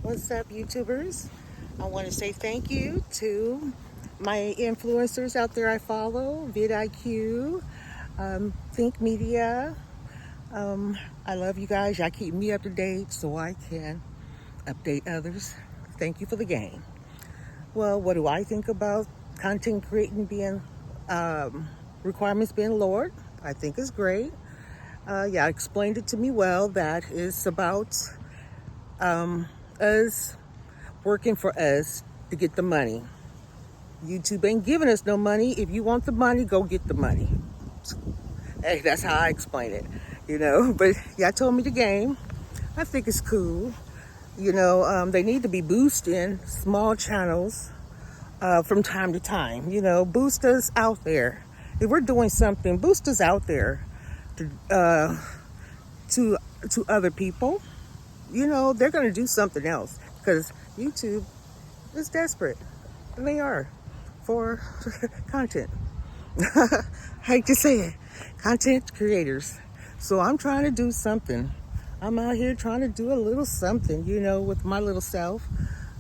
What's up, YouTubers? I want to say thank you to my influencers out there I follow, Vidiq, ThinkMedia. I love you guys. Y'all keep me up to date so I can update others. Thank you for the game. Well, what do I think about content creating being requirements being lowered? I think it's great. Yeah, explained it to me well. That is about us working for us to get the money. YouTube ain't giving us no money. If you want the money, go get the money. Hey, that's how I explain it, But y'all told me the game. I think it's cool. They need to be boosting small channels from time to time. Boost us out there. If we're doing something, boost us out there to other people. They're going to do something else because YouTube is desperate. And they are for content. I hate to say it. Content creators. So I'm trying to do something. I'm out here trying to do a little something, with my little self.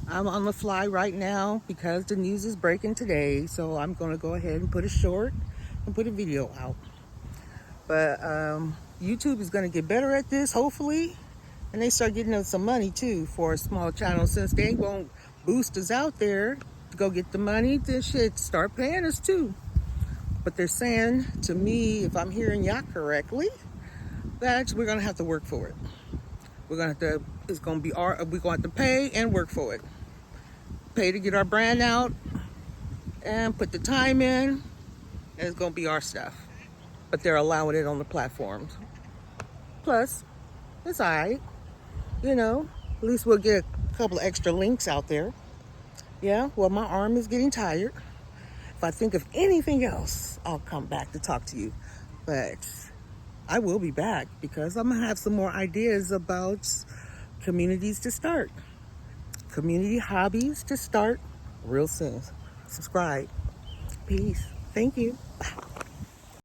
I'm on the fly right now because the news is breaking today. So I'm going to go ahead and put a short and put a video out. But YouTube is going to get better at this, hopefully. And they start getting us some money, too, for a small channel. Since they won't boost us out there to go get the money, then shit, start paying us, too. But they're saying to me, if I'm hearing y'all correctly, that we're going to have to work for it. We're going to have to, it's going to be we're going to have to pay and work for it. Pay to get our brand out and put the time in, and it's going to be our stuff. But they're allowing it on the platforms. Plus, it's all right. At least we'll get a couple of extra links out there. Yeah, well, my arm is getting tired. If I think of anything else, I'll come back to talk to you. But I will be back because I'm going to have some more ideas about communities to start. Community hobbies to start real soon. Subscribe. Peace. Thank you.